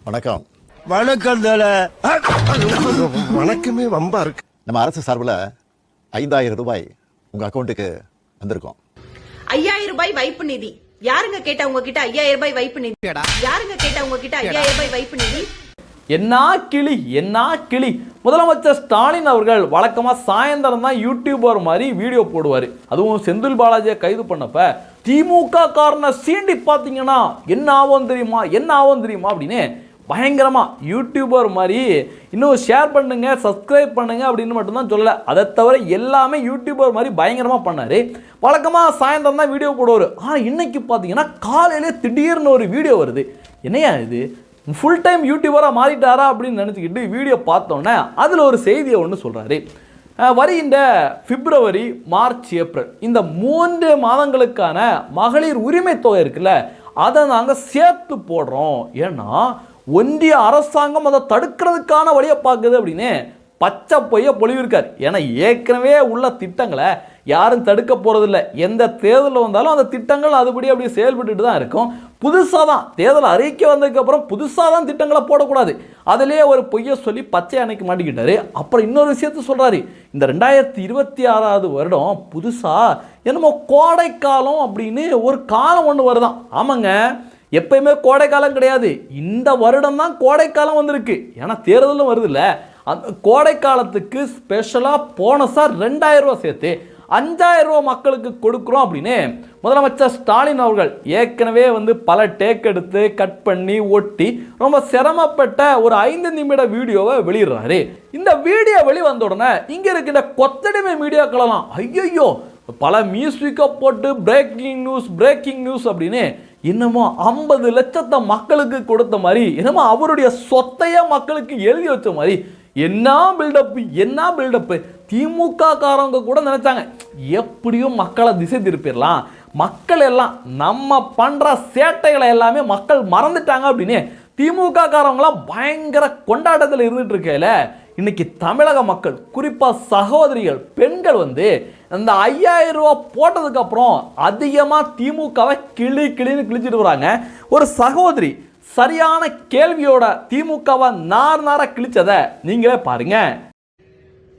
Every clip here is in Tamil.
வணக்கம். வணக்கம். வணக்கமே வம்பா இருக்கு. நம்ம அரசு சார்பில் 5000 ரூபாய் உங்க அக்கௌண்ட்டுக்கு வந்திருக்கோம். 5000 ரூபாய் வைப்பு நிதி. யாருங்க கேட்டா உங்ககிட்ட 5000 ரூபாய் வைப்பு நிதி? யாருங்க கேட்டா உங்ககிட்ட 5000 ரூபாய் வைப்பு நிதி? என்ன கிளி முதலமைச்சர் ஸ்டாலின் அவர்கள் வழக்கமா சாயந்தரம் தான் யூடியூபர் மாதிரி வீடியோ போடுவாரு. அதுவும் செந்தில் பாலாஜியை கைது பண்ணப்ப திமுக காரனை சீண்டி பார்த்தீங்கன்னா என்ன ஆகும் தெரியுமா அப்படின்னு பயங்கரமா யூடியூபர் மாதிரி இன்னும் ஷேர் பண்ணுங்க, சப்ஸ்கிரைப் பண்ணுங்க அப்படின்னு மட்டும்தான் சொல்லலை. அதை தவிர எல்லாமே யூடியூபர் மாதிரி பயங்கரமா பண்ணாரு. வழக்கமா சாயந்தரம் தான் வீடியோ போடுவார். ஆனால் இன்னைக்கு பார்த்தீங்கன்னா காலையிலே திடீர்னு ஒரு வீடியோ வருது. என்னையா இது, ஃபுல் டைம் யூடியூபராக மாறிட்டாரா அப்படின்னு நினச்சிக்கிட்டு வீடியோ பார்த்தோன்னே அதில் ஒரு செய்தியை ஒன்று சொல்கிறாரு. வருகின்ற பிப்ரவரி, மார்ச், ஏப்ரல் இந்த 3 மாதங்களுக்கான மகளிர் உரிமை தொகை இருக்குல்ல, அதை நாங்கள் சேர்த்து போடுறோம். ஏன்னா ஒன்றிய அரசாங்கம் அதை தடுக்கிறதுக்கான வழியை பார்க்குது அப்படின்னு பச்சை பொய்ய பொழிவிருக்கார். ஏன்னா ஏற்கனவே உள்ள திட்டங்களை யாரும் தடுக்க போகிறதில்ல. எந்த தேர்தலில் வந்தாலும் அந்த திட்டங்கள் அதுபடி அப்படியே செயல்பட்டு தான் இருக்கும். புதுசாக தான் தேர்தல் அறிக்கை வந்ததுக்கப்புறம் புதுசாக தான் திட்டங்களை போடக்கூடாது. அதிலேயே ஒரு பொய்யை சொல்லி பச்சை அணைக்கு மாட்டிக்கிட்டாரு. அப்புறம் இன்னொரு விஷயத்த சொல்கிறாரு. இந்த 2026 வருடம் புதுசாக என்னமோ கோடைக்காலம் அப்படின்னு ஒரு காலம் ஒன்று வருதான். ஆமாங்க, எப்பயுமே கோடைக்காலம் கிடையாது. இந்த வருடம் தான் கோடைக்காலம் வந்திருக்கு. ஏன்னா தேர்தலும் வருது இல்லை. அந்த கோடை காலத்துக்கு ஸ்பெஷலாக போனஸாக 2000 ரூபா சேர்த்து 5000 ரூபா மக்களுக்கு கொடுக்குறோம் அப்படின்னு முதலமைச்சர் ஸ்டாலின் அவர்கள் ஏற்கனவே பல டேக் எடுத்து கட் பண்ணி ஒட்டி ரொம்ப சிரமப்பட்ட ஒரு 5 நிமிட வீடியோவை வெளியிடுறாரு. இந்த வீடியோ வெளிவந்த உடனே இங்கே இருக்கின்ற கொத்தடிமை மீடியாக்களெல்லாம் ஐயோ பல மியூசிக்கை போட்டு பிரேக்கிங் நியூஸ் அப்படின்னு என்னமோ 50 லட்சத்தை மக்களுக்கு கொடுத்த மாதிரி, என்னமோ அவருடைய சொத்தைய மக்களுக்கு எழுதி வச்ச மாதிரி என்ன பில்டப்பு. திமுக காரங்க கூட நினைச்சாங்க எப்படியும் மக்களை திசை திருப்பிடலாம், மக்கள் எல்லாம் நம்ம பண்ற சேட்டைகளை எல்லாமே மக்கள் மறந்துட்டாங்க அப்படின்னு திமுக காரங்களாம் பயங்கர கொண்டாட்டத்தில் இருந்துட்டு இருக்கையில இன்னைக்கு தமிழக மக்கள் குறிப்பாக சகோதரிகள் பெண்கள் அந்த 5000 ரூபா போட்டதுக்கு அப்புறம் அதிகமாக திமுகவை கிளின்னு கிழிச்சிட்டு வராங்க. ஒரு சகோதரி சரியான கேள்வியோட திமுகவை நார கிழிச்சதை நீங்களே பாருங்க.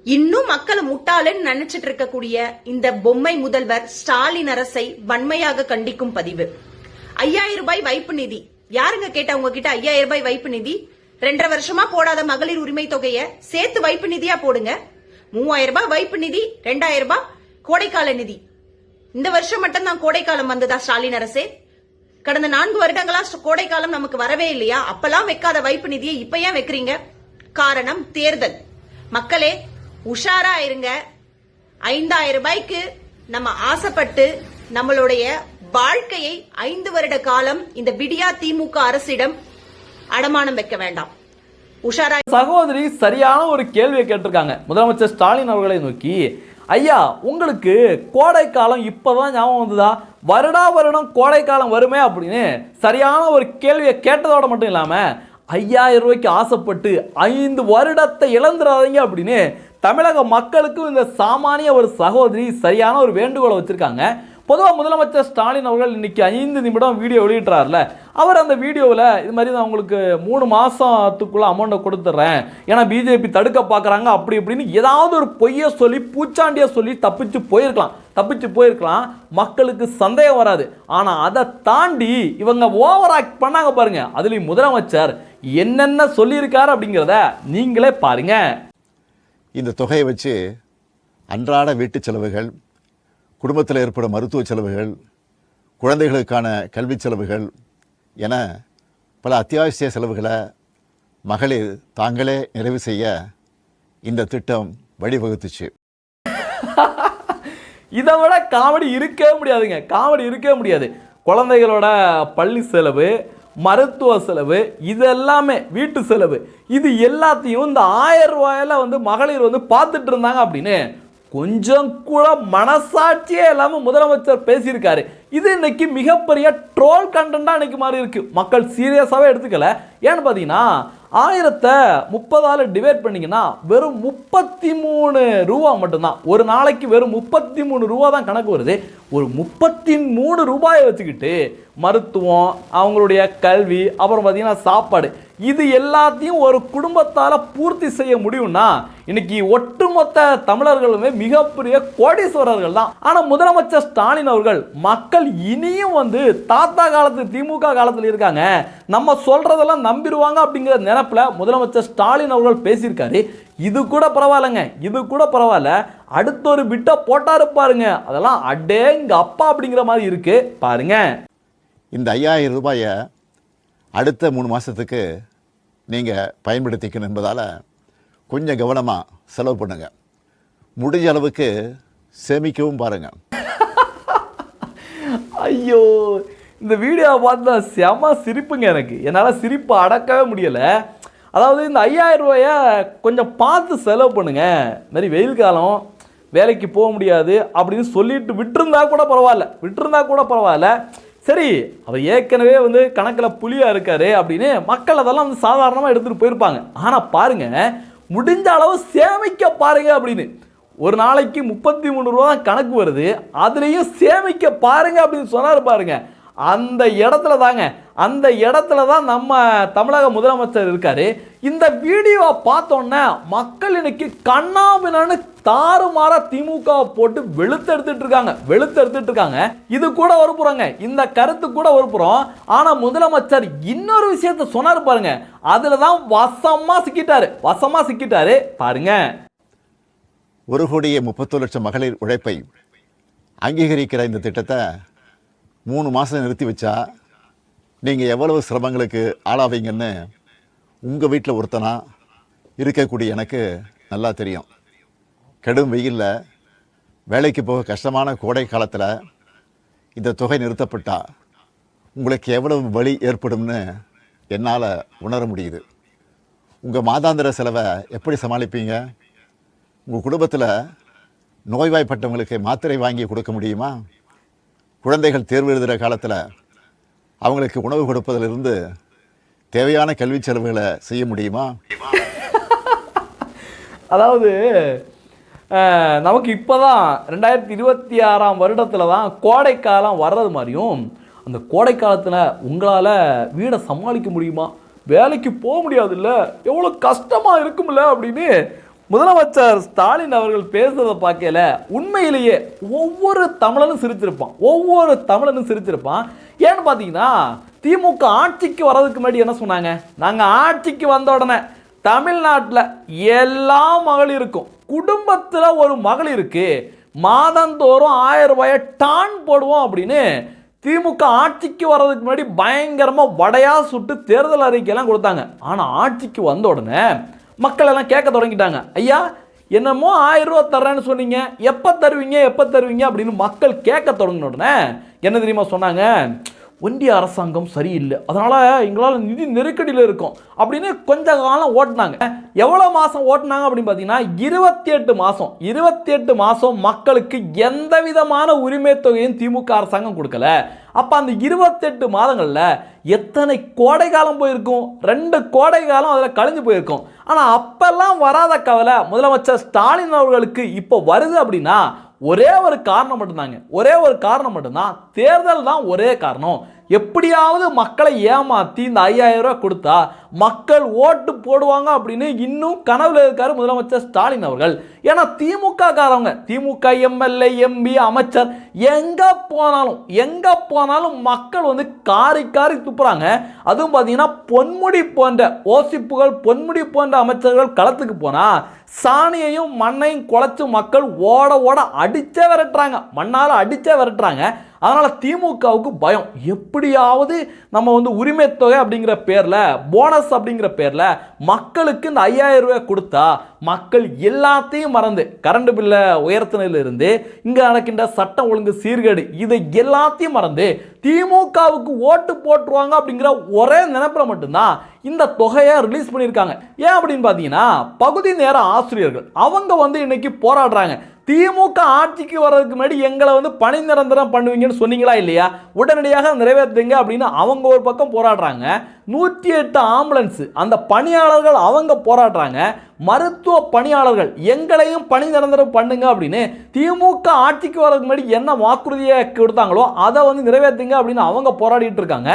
இன்னும் மக்களை முட்டாளன்னு நினைச்சிட்டு இருக்கக்கூடிய இந்த பொம்மை முதல்வர் ஸ்டாலின் அரசை வன்மையாக கண்டிக்கும் பதிவு. 5000 ரூபாய் வைப்பு நிதி. யாருங்க கேட்டா உங்ககிட்ட 5000 ரூபாய் வைப்பு நிதி? 2.5 வருஷமா போடாத மகளிர் உரிமை தொகையை சேர்த்து வைப்பு நிதியா போடுங்க. 3000 ரூபாய் வைப்பு நிதி, 2000 ரூபாய் கோடைக்கால நிதி. இந்த வருஷம் மட்டும் தான் கோடைக்காலம் வந்ததா ஸ்டாலின் அரசே? கடந்த 4 வருடங்களா கோடைக்காலம் நமக்கு வரவே இல்லையா? அப்பெல்லாம் வைக்காத வைப்பு நிதியை இப்ப ஏன் வைக்கிறீங்க? காரணம் தேர்தல். மக்களே உஷாரா இருங்க. 5000 ரூபாய்க்கு நம்ம ஆசைப்பட்டு நம்மளுடைய வாழ்க்கையை 5 வருட காலம் இந்த விடியா திமுக அரசிடம் அடமானம் வைக்க வேண்டாம். உஷாரா. சகோதரி சரியான ஒரு கேள்வியை கேட்டிருக்காங்க முதலமைச்சர் ஸ்டாலின் அவர்களை நோக்கி. ஐயா, உங்களுக்கு கோடை காலம் இப்பதான் ஞாபகம் வந்ததா? வருடம் கோடை காலம் வருமே அப்படின்னு சரியான ஒரு கேள்வியை கேட்டதோட மட்டும் இல்லாம 5000 ரூபாய்க்கு ஆசைப்பட்டு 5 வருடத்தை இழந்துடாதீங்க அப்படின்னு தமிழக மக்களுக்கும் இந்த சாமானிய ஒரு சகோதரி சரியான ஒரு வேண்டுகோளை வச்சிருக்காங்க. பொதுவாக முதலமைச்சர் ஸ்டாலின் அவர்கள் இன்னைக்கு 5 நிமிடம் வீடியோ வெளியிட்டார்ல, அவர் அந்த வீடியோவில் இது மாதிரி நான் உங்களுக்கு 3 மாதத்துக்குள்ள அமௌண்ட்டை கொடுத்துட்றேன், ஏன்னா பிஜேபி தடுக்க பார்க்குறாங்க அப்படி இப்படின்னு ஏதாவது ஒரு பொய்யை சொல்லி பூச்சாண்டியை சொல்லி தப்பிச்சு போயிருக்கலாம். மக்களுக்கு சந்தேகம் வராது. ஆனால் அதை தாண்டி இவங்க ஓவர் ஆக்ட் பண்ணாங்க பாருங்க. அதுலேயும் முதலமைச்சர் என்னென்ன சொல்லியிருக்காரு அப்படிங்கிறத நீங்களே பாருங்க. இந்த தொகையை வச்சு அன்றாட வீட்டு செலவுகள், குடும்பத்தில் ஏற்படும் மருத்துவ செலவுகள், குழந்தைகளுக்கான கல்வி செலவுகள் என பல அத்தியாவசிய செலவுகளை மகளிர் தாங்களே நிறைவு செய்ய இந்த திட்டம் வழிவகுத்துச்சு. இதை விட காமெடி இருக்கவே முடியாது. குழந்தைகளோட பள்ளி செலவு, மருத்துவ செலவு, இது எல்லாமே வீட்டு செலவு, இது எல்லாத்தையும் இந்த 1000 ரூபாயில மகளிர் பார்த்துட்டு இருந்தாங்க அப்படின்னு கொஞ்சம் கூட மனசாட்சியே இல்லாமல் முதலமைச்சர் பேசியிருக்காரு. இது இன்னைக்கு மிகப்பெரிய ட்ரோல் கண்டென்ட்டாக இன்னைக்கு மாறி இருக்கு. மக்கள் சீரியஸாகவே எடுத்துக்கல. ஏன்னு பார்த்தீங்கன்னா 1030 டிவைட் பண்ணிங்கன்னா வெறும் 33 ரூபா மட்டும்தான். ஒரு நாளைக்கு வெறும் 33 ரூபா தான் கணக்கு வருது. ஒரு 33 ரூபாயை வச்சுக்கிட்டு மருத்துவம், அவங்களுடைய கல்வி, அப்புறம் பார்த்தீங்கன்னா சாப்பாடு, இது எல்லாத்தையும் ஒரு குடும்பத்தால் பூர்த்தி செய்ய முடியும்னா இன்னைக்கு ஒட்டுமொத்த தமிழர்களுமே மிகப்பெரிய கோடீஸ்வரர்கள் தான். ஆனால் முதலமைச்சர் ஸ்டாலின் அவர்கள் மக்கள் இனியும் வந்து தாத்தா காலத்து திமுக காலத்தில் இருக்காங்க, நம்ம சொல்றதெல்லாம் நம்பிடுவாங்க அப்படிங்கிற நினைப்பில் முதலமைச்சர் ஸ்டாலின் அவர்கள் பேசியிருக்காரு. இது கூட பரவாயில்லைங்க, இது கூட பரவாயில்ல. அடுத்த ஒரு பிட்டை போட்டாரு பாருங்க, அதெல்லாம் அடேங்க அப்பா அப்படிங்கிற மாதிரி இருக்கு பாருங்க. இந்த 5000 ரூபாயை அடுத்த 3 மாதத்துக்கு நீங்கள் பயன்படுத்திக்கணும் என்பதால் கொஞ்சம் கவனமாக செலவு பண்ணுங்க. முடிஞ்ச அளவுக்கு சேமிக்கவும் பாருங்கள். ஐயோ, இந்த வீடியோவை பார்த்தா செம சிரிப்புங்க. எனக்கு என்னால் சிரிப்பை அடக்கவே முடியலை. அதாவது இந்த 5000 ரூபாயை கொஞ்சம் பார்த்து செலவு பண்ணுங்க. மாதிரி வெயில் காலம், வேலைக்கு போக முடியாது அப்படின்னு சொல்லிட்டு விட்டுருந்தா கூட பரவாயில்ல. சரி, அவர் ஏற்கனவே வந்து கணக்கில் புலியாக இருக்காரு அப்படின்னு மக்கள் அதெல்லாம் வந்து சாதாரணமாக எடுத்துகிட்டு போயிருப்பாங்க. ஆனால் பாருங்க, முடிஞ்ச அளவு சேமிக்க பாருங்க அப்படின்னு. ஒரு நாளைக்கு 33 ரூபா தான் கணக்கு வருது, அதுலேயும் சேமிக்க பாருங்க அப்படின்னு சொன்னார் பாருங்க. அந்த இடத்துல தான் நம்ம தமிழக முதலமைச்சர் இருக்காரு. இந்த வீடியோவை பார்த்தோன்னே மக்கள் இன்னைக்கு கண்ணாபின்னு தாறுமாற திமுக போட்டு வெளுத்தெடுத்துட்டு இருக்காங்க. இது கூட ஒரு புறங்க, இந்த கருத்து கூட ஒரு புறம். ஆனா முதலமைச்சர் இன்னொரு விஷயத்தை சொன்னார் பாருங்க, அதுல தான் வசமா சிக்கிட்டாரு பாருங்க. 1,31,00,000 மகளிர் உழைப்பை அங்கீகரிக்கிற இந்த திட்டத்தை 3 மாதம் நிறுத்தி வச்சா நீங்கள் எவ்வளவு சிரமங்களுக்கு ஆளாவீங்கன்னு உங்கள் வீட்டில் ஒருத்தனா இருக்கக்கூடிய எனக்கு நல்லா தெரியும். கடும் வெயிலில் வேலைக்கு போக கஷ்டமான கோடை காலத்தில் இந்த தொகை நிறுத்தப்பட்டா உங்களுக்கு எவ்வளவு வலி ஏற்படும்னு என்னால் உணர முடியுது. உங்கள் மாதாந்திர செலவை எப்படி சமாளிப்பீங்க? உங்கள் குடும்பத்தில் நோய்வாய்ப்பட்டவங்களுக்கு மாத்திரை வாங்கி கொடுக்க முடியுமா? குழந்தைகள் தேர்வு எழுதுகிற காலத்தில் அவங்களுக்கு உணவு கொடுப்பதிலிருந்து தேவையான கல்வி செலவுகளை செய்ய முடியுமா? அதாவது நமக்கு இப்போ தான் 2026ஆம் வருடத்தில் தான் கோடைக்காலம் வர்றது மாதிரியும், அந்த கோடை காலத்தில் உங்களால் வீடை சமாளிக்க முடியுமா? வேலைக்கு போக முடியாதுல்ல, எவ்வளோ கஷ்டமாக இருக்கும்ல அப்படின்னு முதலமைச்சர் ஸ்டாலின் அவர்கள் பேசுறதை பார்க்கல உண்மையிலேயே ஒவ்வொரு தமிழனும் சிரிச்சிருப்பான். ஏன்னு பார்த்தீங்கன்னா, திமுக ஆட்சிக்கு வர்றதுக்கு முன்னாடி என்ன சொன்னாங்க? நாங்கள் ஆட்சிக்கு வந்த உடனே தமிழ்நாட்டில் எல்லா மகளிருக்கும், குடும்பத்தில் ஒரு மகளிருக்கு மாதந்தோறும் 1000 ரூபாயை டான் போடுவோம் அப்படின்னு திமுக ஆட்சிக்கு வர்றதுக்கு முன்னாடி பயங்கரமாக வடையாக சுட்டு தேர்தல் அறிக்கையெல்லாம் கொடுத்தாங்க. ஆனால் ஆட்சிக்கு வந்த உடனே மக்கள் எல்லாம் கேட்க தொடங்கிட்டாங்க, ஐயா என்னமோ 1000 ரூபா தர்றேன்னு சொன்னீங்க, எப்போ தருவீங்க அப்படின்னு மக்கள் கேட்க தொடங்கின உடனே என்ன தெரியுமா சொன்னாங்க? ஒன்றிய அரசாங்கம் சரியில்லை, அதனால் எங்களால் நிதி நெருக்கடியில் இருக்கும் அப்படின்னு கொஞ்ச காலம் ஓட்டினாங்க. எவ்வளோ மாதம் ஓட்டினாங்க அப்படின்னு பார்த்தீங்கன்னா 28 மாதம் மக்களுக்கு எந்த விதமான உரிமை தொகையும் திமுக அரசாங்கம் கொடுக்கல. அப்போ அந்த 28 மாதங்களில் எத்தனை கோடை காலம் போயிருக்கும்? 2 கோடை காலம் அதில் கழிஞ்சு போயிருக்கும். ஆனால் அப்பெல்லாம் வராத கவலை முதலமைச்சர் ஸ்டாலின் அவர்களுக்கு இப்போ வருது அப்படின்னா ஒரே ஒரு காரணம் மட்டும்தான், தேர்தல் தான் ஒரே காரணம். எப்படியாவது மக்களை ஏமாற்றி இந்த 5000 ரூபா கொடுத்தா மக்கள் ஓட்டு போடுவாங்க அப்படின்னு இன்னும் கனவுல இருக்காரு முதலமைச்சர் ஸ்டாலின் அவர்கள். ஏன்னா திமுக எம்எல்ஏ, எம்பி, அமைச்சர் எங்க போனாலும் மக்கள் வந்து காரி துப்புறாங்க. அதுவும் பார்த்தீங்கன்னா பொன்முடி போன்ற அமைச்சர்கள் களத்துக்கு போனா சாணியையும் மண்ணையும் குலைச்சு மக்கள் ஓட அடிச்சே விரட்டுறாங்க. அதனால திமுகவுக்கு பயம், எப்படியாவது நம்ம வந்து உரிமை தொகை அப்படிங்கிற பேர்ல, போனஸ் அப்படிங்கிற பேர்ல மக்களுக்கு இந்த 5000 ரூபாய் கொடுத்தா மக்கள் எல்லாத்தையும் மறந்து, கரண்ட் பில்லை உயர்த்தினிலிருந்து இங்க நடக்கின்ற சட்டம் ஒழுங்கு சீர்கேடு இதை எல்லாத்தையும் மறந்து திமுகவுக்கு ஓட்டு போட்டுருவாங்க அப்படிங்கிற ஒரே நினைப்புல மட்டும்தான் இந்த தொகையை ரிலீஸ் பண்ணியிருக்காங்க. ஏன் அப்படின்னு பார்த்தீங்கன்னா, பகுதி நேர ஆசிரியர்கள் அவங்க வந்து இன்னைக்கு போராடுறாங்க. திமுக ஆட்சிக்கு வர்றதுக்கு முன்னாடி எங்களை வந்து பணி நிரந்தரம் பண்ணுவீங்கன்னு சொன்னீங்களா இல்லையா, உடனடியாக நிறைவேற்றுங்க அப்படின்னு அவங்க ஒரு பக்கம் போராடுறாங்க. 108 ஆம்புலன்ஸ் அந்த பணியாளர்கள் அவங்க போராடுறாங்க. மருத்துவ பணியாளர்கள் எங்களையும் பணி நிரந்தரம் பண்ணுங்க அப்படின்னு திமுக ஆட்சிக்கு வர்றதுக்கு முன்னாடி என்ன வாக்குறுதியை கொடுத்தாங்களோ அதை வந்து நிறைவேற்றுங்க அப்படின்னு அவங்க போராடிட்டு இருக்காங்க.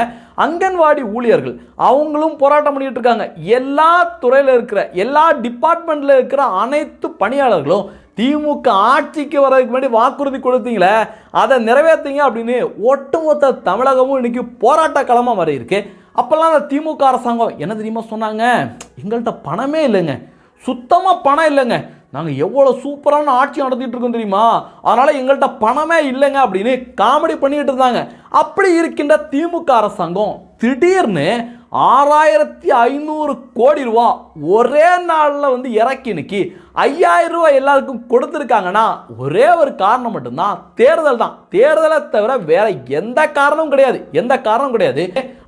அங்கன்வாடி ஊழியர்கள் அவங்களும் போராட்டம் பண்ணிட்டு இருக்காங்க. எல்லா துறையில் இருக்கிற எல்லா டிபார்ட்மெண்ட்ல இருக்கிற அனைத்து பணியாளர்களும் திமுக ஆட்சிக்கு வர்றதுக்கு முன்னாடி வாக்குறுதி கொடுத்தீங்களே அதை நிறைவேற்றுங்க அப்படின்னு ஒட்டுமொத்த தமிழகமும் இன்னைக்கு போராட்ட களமாக வர இருக்கு. அப்போல்லாம் அந்த திமுக அரசாங்கம் என்ன தெரியுமா சொன்னாங்க, எங்கள்கிட்ட பணமே இல்லைங்க, சுத்தமாக பணம் இல்லைங்க, நாங்கள் எவ்வளோ சூப்பரான ஆட்சி நடத்திட்டு இருக்கோம் தெரியுமா, அதனால் எங்கள்கிட்ட பணமே இல்லைங்க அப்படின்னு காமெடி பண்ணிக்கிட்டு இருந்தாங்க. அப்படி இருக்கின்ற திமுக அரசாங்கம் திடீர்னு 6500 கோடி ரூபா ஒரே நாளில் வந்து இறக்கி இன்னைக்கு 5000 ரூபாய் எல்லாருக்கும் கொடுத்துருக்காங்கன்னா ஒரே ஒரு காரணம் மட்டும்தான், தேர்தல் தான். தேர்தலை தவிர வேற எந்த காரணமும் கிடையாது, எந்த காரணமும் கிடையாது.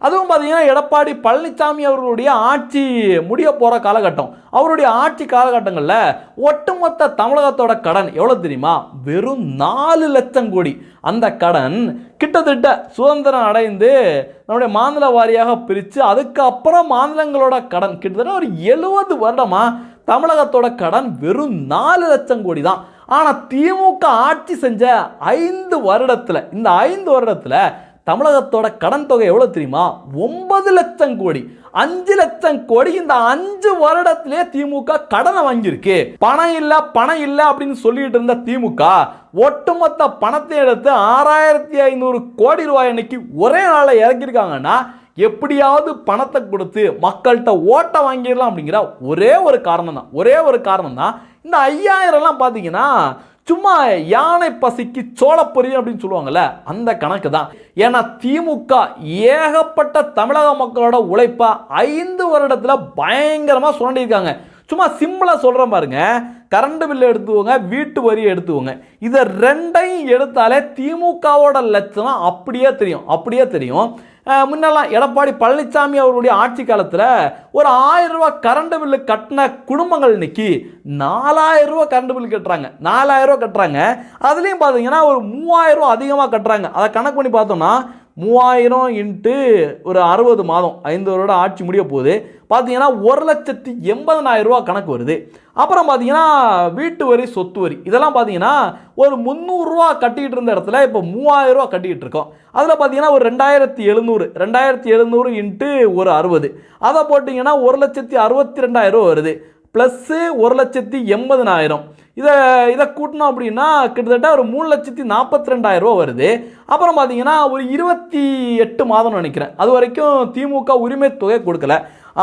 அதுவும் பார்த்தீங்கன்னா எடப்பாடி பழனிசாமி அவர்களுடைய ஆட்சி முடிய போகிற காலகட்டம், அவருடைய ஆட்சி காலகட்டங்களில் ஒட்டுமொத்த தமிழகத்தோட கடன் எவ்வளோ தெரியுமா, வெறும் 4 லட்சம் கோடி. அந்த கடன் கிட்டத்தட்ட சுதந்திரம் அடைந்து நம்முடைய மாநில வாரியாக பிரித்து அதுக்கப்புறம் மாநிலங்களோட கடன் கிட்டத்தட்ட ஒரு 70 வருடமா தமிழகத்தோட கடன் வெறும் 4 லட்சம் கோடி தான். ஆனால் திமுக ஆட்சி செஞ்ச 5 வருடத்தில், இந்த 5 வருடத்தில் தமிழகத்தோட கடன் தொகை எவ்வளோ தெரியுமா, 9 லட்சம் கோடி. 5 லட்சம் கோடி இந்த 5 வருடத்திலே திமுக கடனை வாங்கியிருக்கு. பணம் இல்லை அப்படின்னு சொல்லிட்டு இருந்த திமுக ஒட்டுமொத்த பணத்தை எடுத்து 6500 கோடி ரூபாய் இன்னைக்கு ஒரே நாளில் இறக்கியிருக்காங்கன்னா எப்படியாவது பணத்தை கொடுத்து மக்கள்கிட்ட ஓட்டை வாங்கிடலாம் அப்படிங்கிற ஒரே ஒரு காரணம் தான். இந்த 5000 பார்த்தீங்கன்னா சும்மா யானை பசிக்கு சோளப்பொரி அப்படின்னு சொல்லுவாங்கல்ல, அந்த கணக்கு தான். ஏன்னா திமுக ஏகப்பட்ட தமிழக மக்களோட உழைப்பா 5 வருடத்தில் பயங்கரமாக சுரண்டியிருக்காங்க. சும்மா சிம்பிளாக சொல்கிறேன் பாருங்க, கரண்ட் பில் எடுத்துவோங்க, வீட்டு வரி எடுத்துவோங்க, இதை ரெண்டையும் எடுத்தாலே திமுகவோட லட்சணம் அப்படியே தெரியும். முன்னெல்லாம் எடப்பாடி பழனிசாமி அவருடைய ஆட்சி காலத்தில் ஒரு 1000 ரூபா கரண்ட் பில்லு கட்டின குடும்பங்கள் இன்னைக்கு 4000 ரூபா கரண்ட் பில் கட்டுறாங்க. 4000 ரூபா கட்டுறாங்க. அதுலேயும் பார்த்தீங்கன்னா ஒரு 3000 ரூபா அதிகமாக கட்டுறாங்க. அதை கணக்கு பண்ணி பார்த்தோம்னா 3000 இன்ட்டு ஒரு 60 மாதம், 5 வருட ஆட்சி முடிய போகுது, பார்த்தீங்கன்னா 1,80,000 ரூபா கணக்கு வருது. அப்புறம் பார்த்தீங்கன்னா வீட்டு வரி, சொத்து வரி, இதெல்லாம் பார்த்தீங்கன்னா ஒரு 300 ரூபா கட்டிக்கிட்டு இருந்த இடத்துல இப்போ 3000 ரூபா கட்டிக்கிட்டு இருக்கோம். அதில் பார்த்தீங்கன்னா ஒரு 2700 இன்ட்டு ஒரு 60, அதை போட்டிங்கன்னா 1,62,000 ரூபா வருது. ப்ளஸ்ஸு 1,80,000, இதை கூட்டணும் அப்படின்னா கிட்டத்தட்ட ஒரு 3,42,000 ரூபா வருது. அப்புறம் பார்த்தீங்கன்னா ஒரு 28 மாதம் நினைக்கிறேன், அது வரைக்கும் திமுக உரிமை தொகை கொடுக்கல.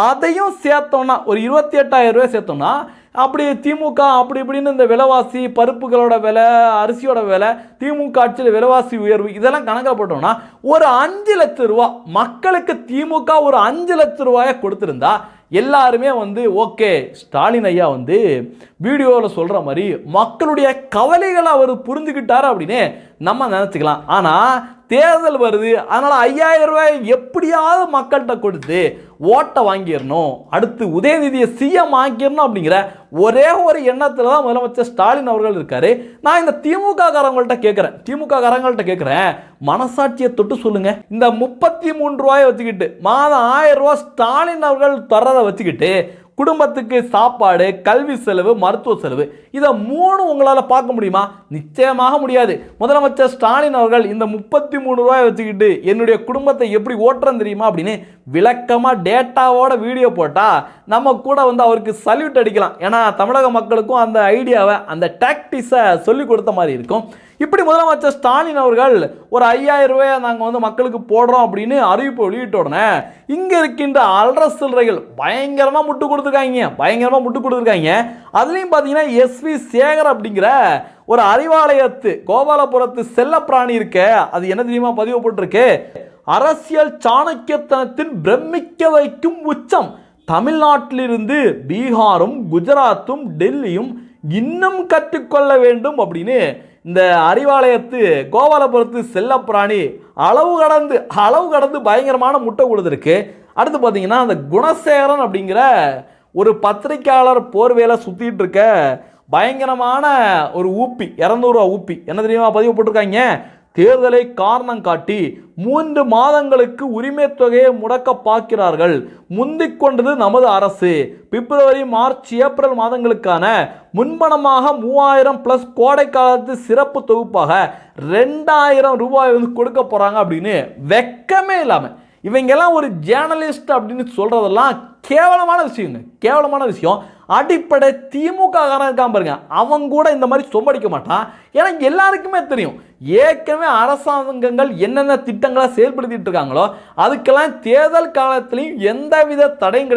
அதையும் சேர்த்தோம்னா ஒரு 28,000 ரூபாய் சேர்த்தோம்னா அப்படி திமுக அப்படி இப்படின்னு இந்த விலைவாசி, பருப்புகளோட விலை, அரிசியோட விலை, திமுக ஆட்சியில் விலைவாசி உயர்வு, இதெல்லாம் கணக்கில் போட்டோம்னா ஒரு 5 லட்சம் ரூபா மக்களுக்கு திமுக ஒரு 5 லட்சம் ரூபாயை கொடுத்துருந்தா எல்லாருமே வந்து ஓகே, ஸ்டாலின் ஐயா வந்து வீடியோவில் சொல்கிற மாதிரி மக்களுடைய கவலைகளை அவர் புரிஞ்சுக்கிட்டார் அப்படின்னு நம்ம நினச்சிக்கலாம். ஆனால் தேர்தல் வருது, அதனால் 5000 ரூபாய் எப்படியாவது மக்கள்கிட்ட கொடுத்து ஓட்டை வாங்கிடணும், அடுத்து உதயநிதியை சிஎம் ஆக்கிடணும் அப்படிங்கிற ஒரே ஒரு எண்ணத்தில் தான் முதலமைச்சர் ஸ்டாலின் அவர்கள் இருக்காரு. நான் இந்த திமுக காரங்கள்ட்ட கேட்குறேன், மனசாட்சியை தொட்டு சொல்லுங்க, இந்த 33 ரூபாயை வச்சுக்கிட்டு மாதம் 1000 ரூபாய் ஸ்டாலின் அவர்கள் தர்றதை வச்சுக்கிட்டு குடும்பத்துக்கு சாப்பாடு, கல்வி செலவு, மருத்துவ செலவு, இதை 3 உங்களால் பார்க்க முடியுமா? நிச்சயமாக முடியாது. முதலமைச்சர் ஸ்டாலின் அவர்கள் இந்த 33 ரூபாயை வச்சுக்கிட்டு என்னுடைய குடும்பத்தை எப்படி ஓட்டுறேன் தெரியுமா அப்படின்னு விளக்கமாக டேட்டாவோட வீடியோ போட்டால் நம்ம கூட வந்து அவருக்கு சல்யூட் அடிக்கலாம். ஏன்னா தமிழக மக்களுக்கும் அந்த ஐடியாவை, அந்த டாக்டிக்ஸை சொல்லி கொடுத்த மாதிரி இருக்கும். இப்படி முதலமைச்சர் ஸ்டாலின் அவர்கள் ஒரு 5000 ரூபாயை நாங்கள் வந்து மக்களுக்கு போடுறோம் அப்படின்னு அறிவிப்பு வெளியிட்ட உடனே இங்கே இருக்கின்ற அல்ற சில்லறைகள் பயங்கரமாக முட்டு கொடுத்துருக்காங்க. அதுலேயும் பார்த்தீங்கன்னா SV சேகர் அப்படிங்கிற ஒரு அறிவாலயத்து கோபாலபுரத்து செல்லப்பிராணி இருக்க, அது என்ன தெரியுமா பதிவு போட்டிருக்கு, அரசியல் சாணக்கியத்தனத்தின் பிரமிக்க வைக்கும் உச்சம், தமிழ்நாட்டிலிருந்து பீகாரும் குஜராத்தும் டெல்லியும் இன்னும் கற்றுக்கொள்ள வேண்டும் அப்படின்னு இந்த அறிவாலயத்து கோபாலபுரத்து செல்லப்பிராணி அளவு கடந்து பயங்கரமான முட்டை கொடுத்துருக்கு. அடுத்து பார்த்தீங்கன்னா அந்த குணசேகரன் அப்படிங்கிற ஒரு பத்திரிக்கையாளர் போர்வேல சுற்றிட்டு இருக்க பயங்கரமான ஒரு ஊப்பி, 200 ரூபா ஊப்பி. என்ன தெரியுமா பதிவு போட்டிருக்காங்க? தேர்தலை காரணம் காட்டி 3 மாதங்களுக்கு உரிமை தொகையை முடக்க பார்க்கிறார்கள். முந்திக் கொண்டது நமது அரசு. பிப்ரவரி, மார்ச், ஏப்ரல் மாதங்களுக்கான முன்பணமாக 3000 பிளஸ் கோடை காலத்து சிறப்பு தொகுப்பாக 2000 ரூபாய் வந்து கொடுக்க போறாங்க அப்படின்னு வெக்கமே இல்லாம இவங்கெல்லாம் ஒரு ஜேர்னலிஸ்ட் அப்படின்னு சொல்றதெல்லாம் கேவலமான விஷயங்க, கேவலமான விஷயம். அடிப்படை திமுக காரன் இருக்கான் பாருங்க, அவங்க கூட இந்த மாதிரி சொம்படிக்க மாட்டான். ஏன்னா எல்லாருக்குமே தெரியும் ஏற்கனவே அரசாங்கங்கள் என்னென்ன திட்டங்களை செயல்படுத்திட்டு இருக்காங்களோ அதுக்கெல்லாம் தேர்தல் காலத்திலையும் எந்தவித தடையும்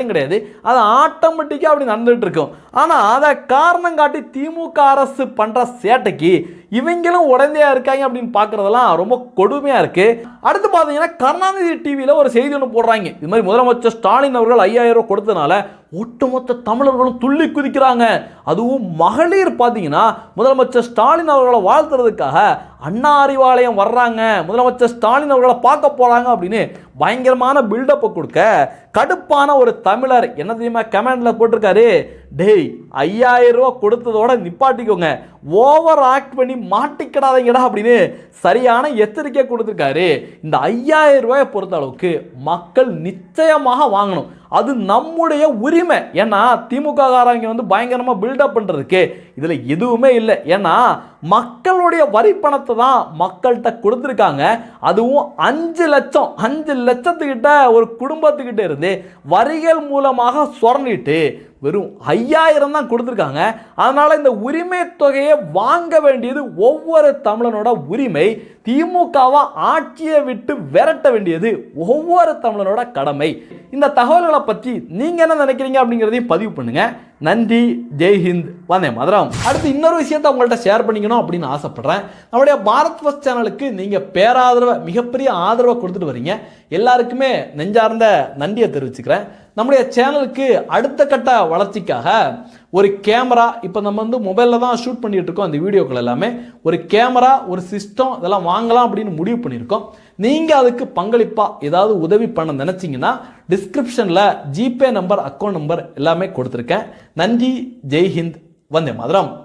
கிடையாது. அது ஆட்டோமேட்டிக்காக அப்படி நடந்துட்டு இருக்கும். ஆனால் அதை காரணம் காட்டி திமுக அரசு பண்ற சேட்டைக்கு இவங்களும் உடந்தையா இருக்காங்க அப்படின்னு பார்க்கறதெல்லாம் ரொம்ப கொடுமையா இருக்கு. அடுத்து பார்த்தீங்கன்னா கருணாநிதி டிவியில் ஒரு செய்தி ஒன்று போடுறாங்க. இது மாதிரி முதலமைச்சர் ஸ்டாலின் அவர்கள் 5000 ரூபாய் கொடுத்தனால ஒட்டுமொத்த தமிழர்களும் துள்ளி குதிக்கிறாங்க. அதுவும் மகளிர் பார்த்தீங்கன்னா முதலமைச்சர் ஸ்டாலின் அவர்களை வாழ்த்துறதுக்காக அண்ணா அறிவாலயம் வர்றாங்க, முதலமைச்சர் ஸ்டாலின் அவர்களை பார்க்க போறாங்க அப்படின்னு பயங்கரமான பில்டப்பை கொடுக்க கடுப்பான ஒரு தமிழர் என்ன தெரியுமா கமெண்ட்ல போட்டிருக்காரு? டேய் 5000 ரூபாய் கொடுத்ததோட நிப்பாட்டிக்கோங்க, ஓவர் ஆக்ட் பண்ணி மாட்டிக்கிடாதீங்கடா அப்படின்னு சரியான எச்சரிக்கை கொடுத்துருக்காரு. இந்த 5000 ரூபாயை பொறுத்த அளவுக்கு மக்கள் நிச்சயமாக வாங்கணும், அது நம்முடைய உரிமை. ஏன்னா திமுக காரங்க வந்து பயங்கரமாக பில்டப் பண்ணுறதுக்கு இதில் எதுவுமே இல்லை. ஏன்னா மக்களுடைய வரி பணத்தை தான் மக்கள்கிட்ட கொடுத்துருக்காங்க. அதுவும் 5 லட்சத்துக்கிட்ட ஒரு குடும்பத்துக்கிட்ட இருந்து வரிகள் மூலமாக சுரண்டிட்டு வெறும் 5000 தான் கொடுத்துருக்காங்க. அதனால் இந்த உரிமை தொகையை வாங்க வேண்டியது ஒவ்வொரு தமிழனோட உரிமை. திமுகவை ஆட்சியை விட்டு விரட்ட வேண்டியது ஒவ்வொரு தமிழனோட கடமை. இந்த தகவல்களை பற்றி நீங்கள் என்ன நினைக்கிறீங்க அப்படிங்கிறதையும் பதிவு பண்ணுங்க. நன்றி, ஜெய்ஹிந்த், வந்தே மாதரம். அடுத்து இன்னொரு விஷயத்தை உங்கள்கிட்ட ஷேர் பண்ணிக்கணும் அப்படின்னு ஆசைப்படுறேன். நம்முடைய பாரத் ஃபர்ஸ்ட் சேனலுக்கு நீங்கள் பேராதரவை, மிகப்பெரிய ஆதரவை கொடுத்துட்டு வரீங்க. எல்லாருக்குமே நெஞ்சார்ந்த நன்றியை தெரிவிச்சுக்கிறேன். நம்முடைய சேனலுக்கு அடுத்த கட்ட வளர்ச்சிக்காக ஒரு கேமரா, இப்போ நம்ம வந்து மொபைலில் தான் ஷூட் பண்ணிட்டு இருக்கோம் அந்த வீடியோக்கள் எல்லாமே, ஒரு கேமரா, ஒரு சிஸ்டம் இதெல்லாம் வாங்கலாம் அப்படின்னு முடிவு பண்ணியிருக்கோம். நீங்கள் அதுக்கு பங்களிப்பாக ஏதாவது உதவி பண்ண நினச்சிங்கன்னா டிஸ்கிரிப்ஷனில் ஜிபே நம்பர், அக்கௌண்ட் நம்பர் எல்லாமே கொடுத்துருக்கேன். நன்றி, ஜெய்ஹிந்த், வந்தே மாதரம்.